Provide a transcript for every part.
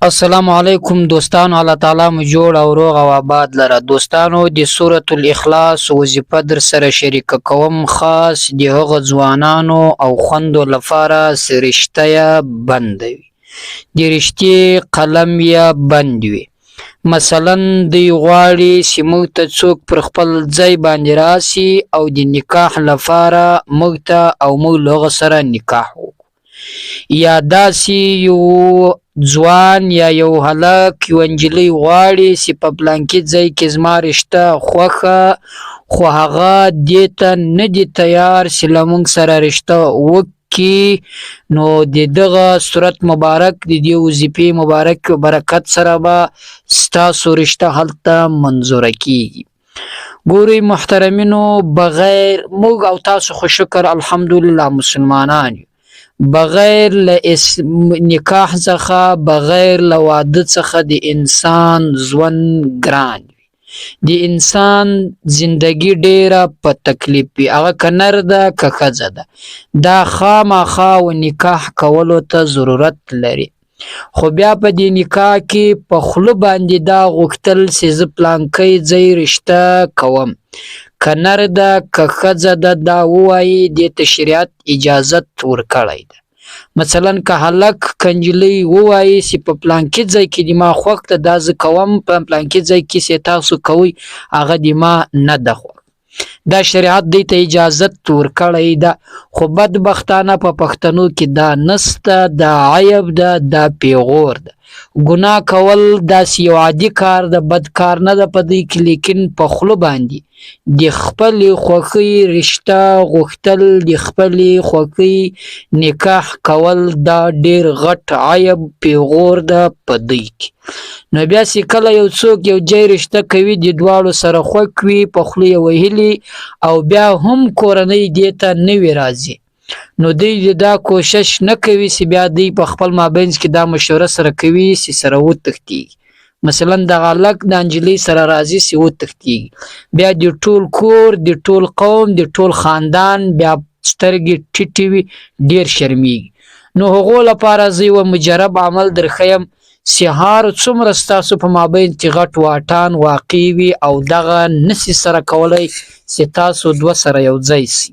السلام علیکم دوستانو، الله تعالی مو جوړ او روغ او آباد لره. دوستانو د سورة الاخلاص وظیفه در سره شریک کوم، خاص د هغه ځوانانو او خوندو لپاره سرشته بند وي، د رشتې قلم یا بند وي. مثلا دوی غواړي چې موږ ته څوک پر خپل ځای باندې راسي او د نکاح لپاره موږ ته او موږ له هغه سره نکاح وکړو، یا داسې یو ځوان یا یو هلک یو نجلۍ غواړي چې په پلانکي ځای کې زما رشته خوښه، خو هغه دې ته نه دی تیار چې له موږ سره رشته وکړي، نو د دغه صورت مبارک د دې وظیفې مبارک برکت سره به ستاسو رشته هلته منظوره کیږي. ګورئ محترمینو، بغیر موږ او تاسو خو شکر الحمدلله مسلمانان یو، بغیر له نکاح څخه، بغیر له واده څخه د انسان ژوند ګران وي، د انسان زندگی ډیره په تکلیف وي، هغه که نر ده که ښځه ده، دا خامخا و نکاح کولو ته ضرورت لري. خو بیا په دې نکاح کې په خوله باندې دا غوښتل چې زه پلانکی ځای رشته کوم، که نر ده که ښځه ده، دا ووایي دې ته شریعت اجازت ورکړی ده. مثلا که هلک که نجلۍ ووایي چې په پلانکي ځای کې د ما خوښ ده، دا زه کوم، په پلانکي ځای کې چې تاسو کوئ هغه د ما نه ده خوښ، دا شریعت دی ته اجازت ورکړی ده. خو بدبختانه په پښتنو کې دا نسته، دا عیب ده، دا پیغور ده. ګناه کول داسې یو عادي کار ده، بد کار نه ده په دوی کې، لیکن په خوله باندې د خپلې خوښۍ رشته غوښتل، د خپلې خوښۍ نکاح کول، دا ډیر غټ عیب پیغور ده په دوی کې. نو بیا چې کله یو څوک یو ځای رشته کوي، د دواړو سره خوښ وي، په خوله یې وهلي او بیا هم کورنۍ دې ته نه وي راځي، نو دوی دا کوشش نه کوي چې بیا دوی په خپل مابینځ کې دا مشوره سره کوي چې سره وتښتېږي. مثلا دغه هلک د نجلۍ سره راځي چې وتښتېږي، بیا د ټول کور، د ټول قوم، د ټول خاندان بیا سترګې ټیټې وي، ډیر شرمیږي. نو هغو لپاره زه یوه مجرب عمل درښیم چې هر څومره ستاسو په مابین کې غټ واټان واقع وي او دغه نسي سره کولی چې تاسو دوه سره یو ځای سي،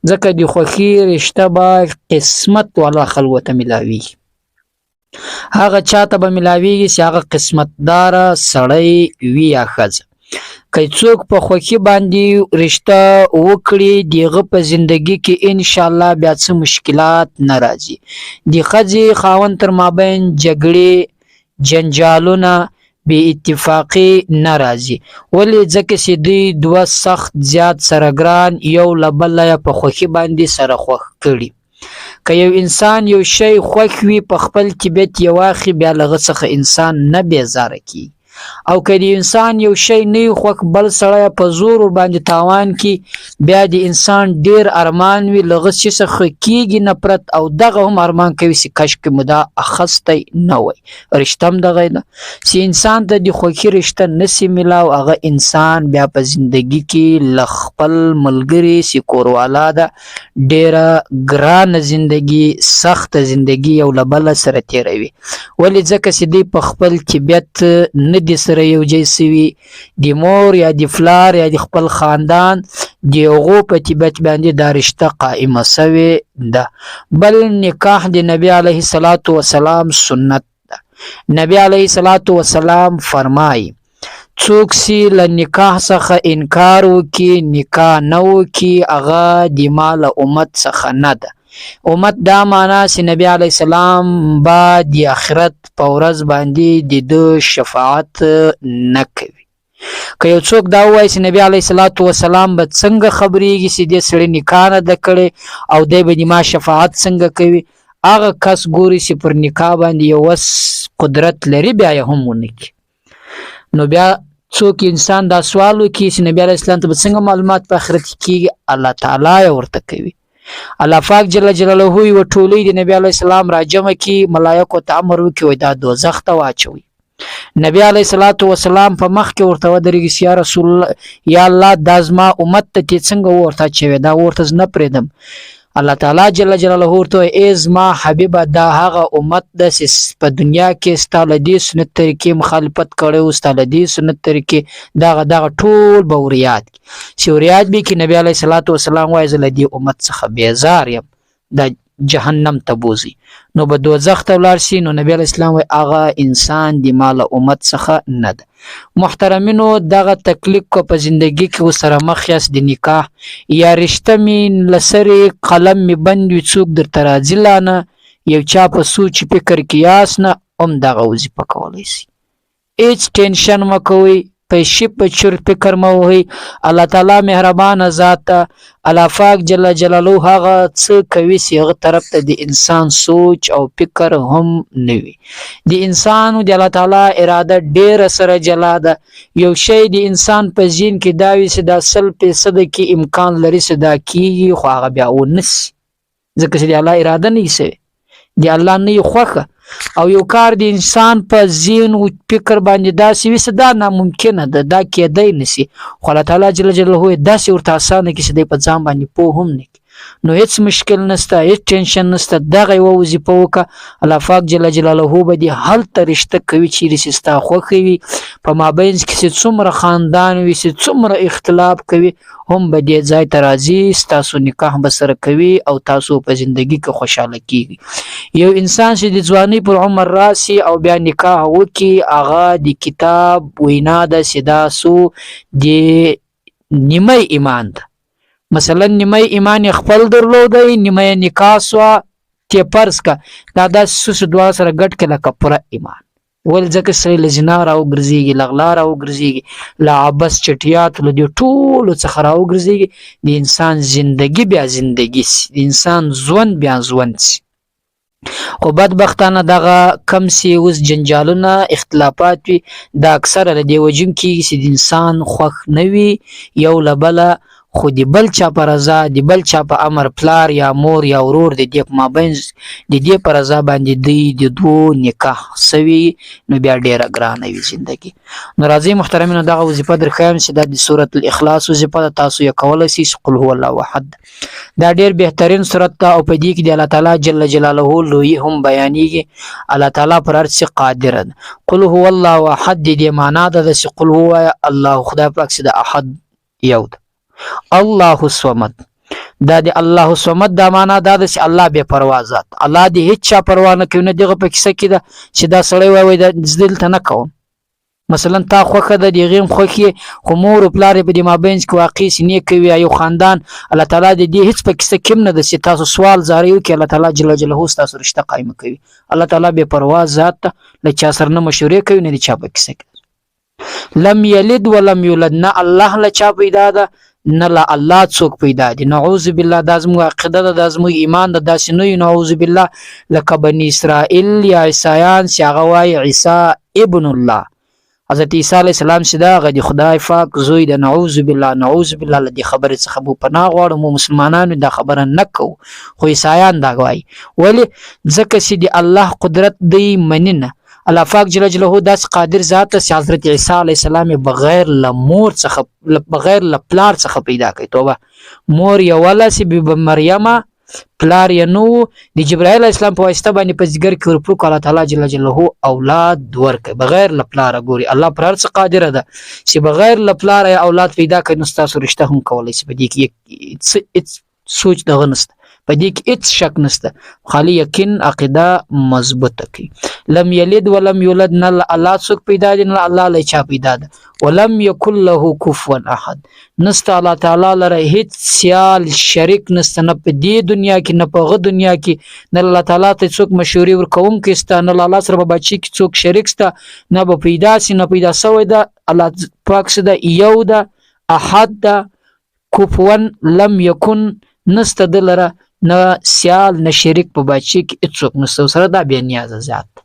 ځکه د خوښي رشته به قسمت والا خلکو ته ملاویږي، هغه چاته به ملاویږي چې هغه قسمت داره سړی وي یا ښځه. که څوک په خوښي باندې رشته وکړي، دغه په زندگی کې انشاءالله بیا څه مشکلات نه راځي. د ښځې خاوند تر مابین جګړې، جنجالونه، بې اتفاقي نه راځي. ولې؟ ځکه چې دوی دوه سخت زیات سره ګران، یو له بله په خوښي باندې سره خوښ کړي. که یو انسان یو شی خوښ وي، په خپل طبیعت یې واخلي، بیا له هغه څخه انسان نه بیزاره کیږي. او که د انسان یو شی نه وي خوښ، بل سړی په زور ورباندې تاوان کي، بیا د انسان ډیر ارمان وي، له هغه شي څخه کیږي نفرت، او دغه هم ارمان کوي چې کاشکې مو دا اخیستی نه وی. رشته هم دغه ده چې انسان ته د خوښي رشته نسي میلاو، هغه انسان بیا په زندگی کې له خپل ملګري چې کوروالا ده ډیره ګرانه زندگی، سخته زندگی یو له بله سره تیروي. ولې؟ ځکه چې دوی په خپل طبیعت نه دي سره یو ځای سوي، د مور یا د پلار یا د خپل خاندان د هغو په طبیعت باندې دا رشته قائمه سوې ده. بل نکاح د نبی علیه الصلاة والسلام سنت ده. نبی علیه الصلاة والسلام فرمایي څوک چې له نکاح څخه انکار وکړي، نکاح نه وکړي، هغه د ما له امت څخه نه ده. امت دا معنا چې نبی علیه السلام به د آخرت په ورځ باندې د ده شفاعت نه کوي. که یو څوک دا ووایي چې نبی علیه الصلاة والسلام به څنګه خبریږي چې دې سړي نکاح نه ده کړې او دی به د ما شفاعت څنګه کوي، هغه کس ګوري چې پر نکاح باندې یو وس قدرت لري، بیا یې هم ونه کړي. نو بیا څوک انسان دا سوال وکړي چې نبی علیه السلام ته به څنګه معلومات په آخرت کې کیږي، الله تعالی یې ورته کوي. الله پاک جل جلاله یوه ټولۍ د نبی علیه السلام راجمع کړي، ملایکو ته امر وکړي وایي دا دوزخ ته واچوي. نبی علیه الصلاة والسلام په مخ کې ورته ودرېږي چې یا رسول الله، یا الله دا زما امت ته څنګه ورته اچوې، دا ورته نه پرېږدم. الله تعالی جل جلاله ورته از ما حبیبه دا هغه امت د په دنیا کې ستاله دي سنت طریقې مخالفت کړو ستاله دي سنت طریقې دغه ټول بوریات شوریات به کې نبی علیه الصلاۃ والسلام وایي زله دي امت څخه بیزار یم د جهنم ته بوزي نو به دوزخ ته ولاړ شي نو نبی علیه السلام وایي هغه انسان د مال امت څخه نه ده محترمینو دغه تکلیف کو په زندگی کې وسره مخ یاست د نکاح یا رشته می لسری قلم می بند وي څوک در ترازلانه یو چا په سوچ فکر کیاس نه هم دغه وظیفه کولی شي هیڅ ټینشن مکوئ پیسې په چور فکر مو وي الله تعالی مهربان ذات الله پاک جل جلاله هغه څه کوي چې هغه طرف ته د انسان سوچ او فکر هم نه وي د انسان د الله تعالی اراده ډیره سره جلا ده یو شی د انسان په ذهن کې دا وي چې د 100% کې امکان لري چې دا کیږي خو هغه بیا ونس ځکه چې د الله اراده نه وي د الله نه خوخه او یو کار د انسان په ذهن او فکر باندې داسې وي دا ناممکنه ده دا کېدای نشي خو الله تعالی جل جلاله داسې ورته اسانه کې چې د په ځان باندې پوه هم نه نو هیڅ مشکل نشته هیڅ ټینشن نشته دغه یو وظیفه وکړه الله پاک جل جلاله به دې هلته رشته کوي چې ستا خوښ وي په مابین کې چې څومره خاندان وي چې څومره اختلاف کوي هم به دې ځای ته راځي ستاسو نکاح به سره کوي او تاسو په ژوندۍ کې خوشاله کیږي یو انسان چې د ځوانۍ پر عمر راسي او بیا نکاح وکړي هغه د کتاب وینا ده چې دا سو د نیمه ایمان ده مثلا نیمه ایمان خپل درلودی نیمه نکاح سوا تی پرس کا دا سوس دوا سره ګډ کله کپره ایمان ول ځکه سړی لزنا راو ګرځيږي لغلا راو ګرځيږي لا عبس چټیات له دې ټول څخه راو ګرځيږي د انسان ژوندۍ بیا ژوندۍ د انسان ژوند بیا ژوند خو بدبختانه دغه کم سی اوس جنجالونه اختلافات وي دا اکثره له دی وجم کې چې د انسان خوښ نه وي یو لبله خو د بل چا پر رضا د بل چا په امر پلار یا مور یا ورور د دې په مابین د دې پر رضا باندې د دوه نکاح سوي نو بیا ډیره ګرانه وي ژوندۍ نو راځي محترمینو دغه وظیفه درخوایم چې د سورۃ الاخلاص وظیفه تاسو یې کولای شئ قل هو الله احد دا ډیر بهترین سورۃ ده او په دې کې د الله تعالی جل جلاله لوی هم بیانېږي الله تعالی پر هر څه قادر ده قل هو الله احد دې معنا ده چې قل هو الله خدای پاک چې د احد یو ده الله الصمد دا د الله الصمد دا معنا دا د الله بے پروا ذات الله د هیڅ چا پروا نه کوي نه دغه په کیسه کې ده چې دا سړی وای د ځدل ته نه کوم مثلا تا خوخه د دیغیم خوخي خو مور او پلار په د مابین کې واقع سینې کوي یو خاندان الله تعالی د دې هیڅ په کیسه کې نه ده چې تاسو سوال زاریو کې الله تعالی جل جلاله تاسو رشتہ قائم کوي الله تعالی بے پروا ذات له چا سره نه مشورې کوي نه چا په کیسه کې لم یلد ولم یولد نه الله له چا پیدا ده نه لا الله څوک پیدا دي نعوذ بالله د ازمو عقیده د ازمو ایمان د داسې نو نعوذ بالله لکه بنی اسرائیل یا عیسایان چې غوای عیسی ابن الله حضرت عیسی علیه السلام چې دا غدي خدای پاک زوی د نعوذ بالله لدی خبره څخه بو پناه غواړم مسلمانانو دا خبره نکو خو عیسایان دا غوای ولی ځکه چې دی الله قدرت دی مننه الله پاک جل جلاله داس قادر ذات چې حضرت عیسی علیه السلام بغیر لمور څخه بغیر لپلار څخه پیدا کړي توبه مور یو ولا سی به مریم پلار یې نو د جبرائیل اسلام په واسطه باندې په ځګر کې ورپو الله تعالی جل جلاله اولاد ورکړي بغیر لپلار ګوري الله پر هر څه قادر ده چې بغیر لپلار اولاد پیدا کړي نو تاسو رشتہ هم کولای شي په دې کې سوچ دغه نشته په دې کې هیڅ شک نشته خالی یقین عقیده مضبوطه کی لم یلد ولم یولد نه الله څوک پیدا دي نه الله له چا پیدا ده ولم یکن له کفوا احد نسته الله تعالی لره هیڅ سیال شریک نسته نه په دې دنیا کې نه په غو دنیا کې نه الله تعالی ته څوک مشوري ورکوم کې ست نه الله سره به بچی کې څوک شریک ست نه به پیدا سي نه پیدا سوی ده الله پاک سده یو ده احد ده کفوا لم یکن نسته دلره نه سیال نه شریک په بچی کې څوک نسته سره دا بیا نیاز ذات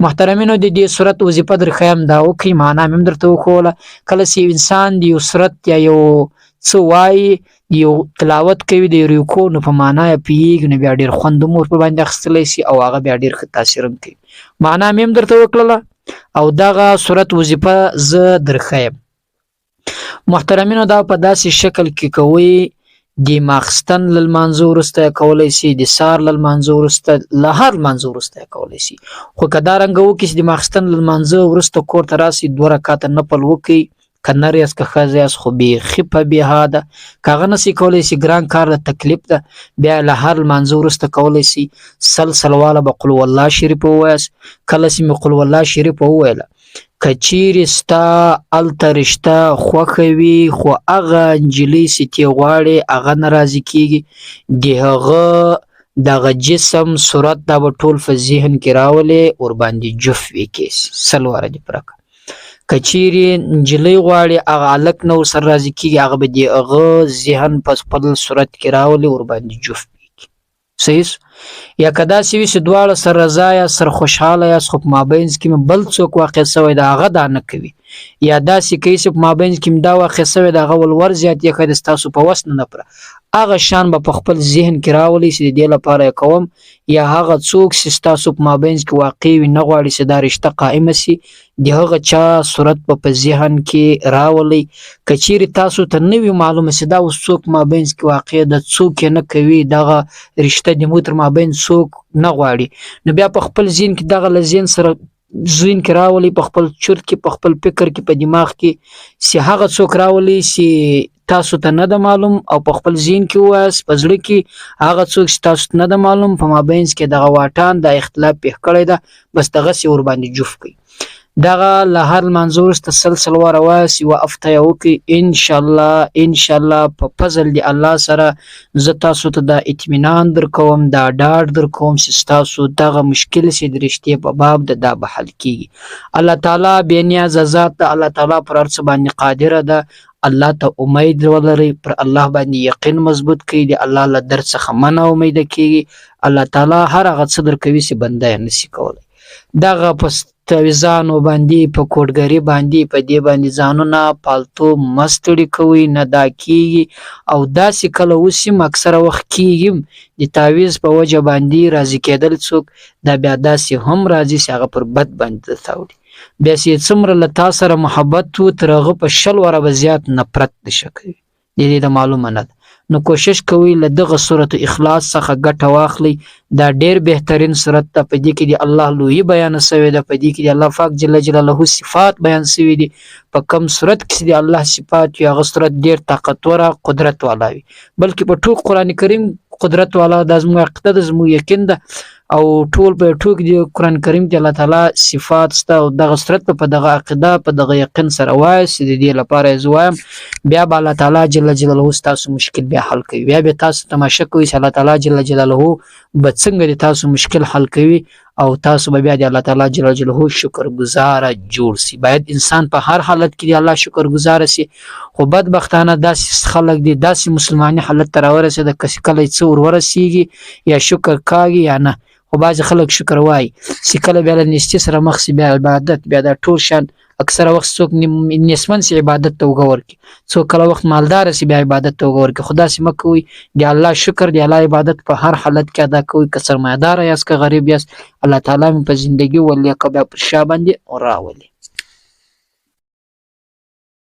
محترمینو د دې صورت وظیفه در خیم دا او کی معنا مم درته وکوله کله چې انسان دی صورت یا یو څو وای یو تلاوت کوي د ریکو نو په معنا پیګ نه بیا ډیر خوند مور په باندې خستلې سي او هغه بیا ډیر تاثیر کوي معنا مم درته وکړه او دغه صورت وظیفه ز در خیم محترمینو دا په داسې شکل کې کوي د ماخستن لمانځه وروسته کولای شي، د سار لمانځه وروسته، له هر لمانځه وروسته کولای شي. خو که دا رنګه وکړي چې د ماخستن لمانځه وروسته کور ته راسي 2 رکعاته نفل وکړي، که نر یاست که ښځه یاست، خو بیخي په بېها ده. که هغه نسي کولی شي، ګران کار ده، تکلیف ده، بیا له هر لمانځه وروسته کولی شي سلسلواله به قل والله شریف ووایاست. کله چې مې قل والله شریف وویله، که چیرې ستا هلته رشته خوښه وي خو هغه نجلۍ چې تی غواړې هغه نه راضي کېږي، د هغه دغه جسم صورت دا به ټول په ذهن کې راولې ورباندې جف وي کېسي 100 واره دې پرکه. که چیرې نجلۍ غواړي هغه هلک نه ورسره راضي کېږي، هغه به د هغه ذهن په خپل صورت کې راولي ورباندې جفت وي. صحیح سو؟ یا که داسې وي چې دواړه سره رضا یاست، سره خوشحاله یاست، خو په مابینځ کې مې بل څوک واقع شوی د هغه دا نه کوي، یا داسې کوي چې په مابینځ کې مې دا واقع شوی د هغه ولور زیات یې کړی ستاسو په وس نه پوره، هغه شان به په خپل ذهن کې راولي چې د دې لپاره یې کوم. یا هغه څوک چې ستاسو په مابینځ کې واقع وي نه غواړي چې دا رشته قائمه شي، د هغه چا صورت په ذهن کې راولي. که چیرې تاسو ته نه وي معلومه چې دا اوس څوک مابینځ کې واقع ده، څوک یې نه کوي، دغه رشته د مو تر مابینځ څوک نه غواړي، نو بیا په خپل ذهن کې دغه له ذهن سره ذهن کې راولي، په خپل چورت کې، په خپل فکر کې، په دماغ کې چې هغه څوک راولي چې تاسو ته نه ده معلوم، او په خپل ذهن کې ووایاست، په زړه کې هغه څوک چې تاسو ته نه ده معلوم، په مابینځ کې دغه واټن دا اختلاف پیښ کړی ده، بس دغسې ورباندې جفت کړئ. دغه له هر لمانځه وروسته سلسل واره وایاست، یوه هفته یې وکړئ، انشاءالله په فضل د الله سره زه تاسو ته دا اطمینان درکوم، دا ډاډ درکوم چې ستاسو دغه مشکل چې د رشتې په باب ده دا به حل کېږي. الله تعالی بې نیازه ذات ده، الله تعالی پر هر څه باندې قادره ده. الله ته امید ولرئ، پر الله باندې یقین مضبوط کړئ، د الله له در څخه مه نا امیده کېږي. الله تعالی هر هغه څه درکوي چې بنده یې نشي کولی. دغه په تعویذانو باندې، په کوډګري باندې، په دې باندې ځانونه پالتو مه ستړي کوئ، نه دا کېږي. او داسې کله اوسیم اکثره وخت کېږي د تعویذ په وجه باندې راضي کېدل څوک، دا بیا داسې هم راځي چې هغه پر بد باندې درته وړي، بیا چې څومره له تا سره محبت و تر هغه په 100 واره به زیات نفرت دشه کوي، د دې د معلومه نه ده. نو کوشش کوئ له دغه سورت اخلاص څخه ګټه واخلئ، دا ډیر بهترین سورت ده، په دې کې د الله لویي بیان شوې ده، په دې کې د الله پاک جل جلاله صفات بیان شوي دي. په کم سورت کې د الله صفات وي هغه سورت ډیر طاقتوره قدرت والا وي، بلکې په ټول قرآن کریم قدرت والا ده، زموږ عقیده ده، زموږ یقین ده، او ټول په ټوک دی قرآن کریم کې الله تعالی صفات سته، او دغه سورت په دغه عقیده، په دغه یقین سره وایاست، د دې لپاره یې زه وایم بیا به الله تعالی جل جلاله ستاسو مشکل بیا حل کوي. بیا به تاسو تماشه کوئ چې الله تعالی جل جلاله به څنګه د تاسو مشکل حل کوي، او تاسو به بیا د الله تعالی جل جلاله شکر گزاره جوړ شي. باید انسان په هر حالت کې د الله شکر گزار شي، خو بدبختانه داسې خلک دي، داسې مسلمانۍ حالت ته راورسېده که کله یې څه ورورسېږي یا شکر کاږي یا نه، خو بعضې خلک شکر وایي چې کله بیا له نیستۍ سره مخ شي، بیا عبادت، بیا دا ټول شیان اکثره وخت څوک نیستمن شي عبادت ته اوږه ورکړي، څوک کله وخت مالداره شي بیا عبادت ته اوږه ورکړي. خو داسې مه کوئ، د الله شکر، د الله عبادت په هر حالت کې ادا کوئ، که سرمایه‌داره یاست که غریب یاست، الله تعالی مې په زندګي ولي که بیا پر شا باندې راولي.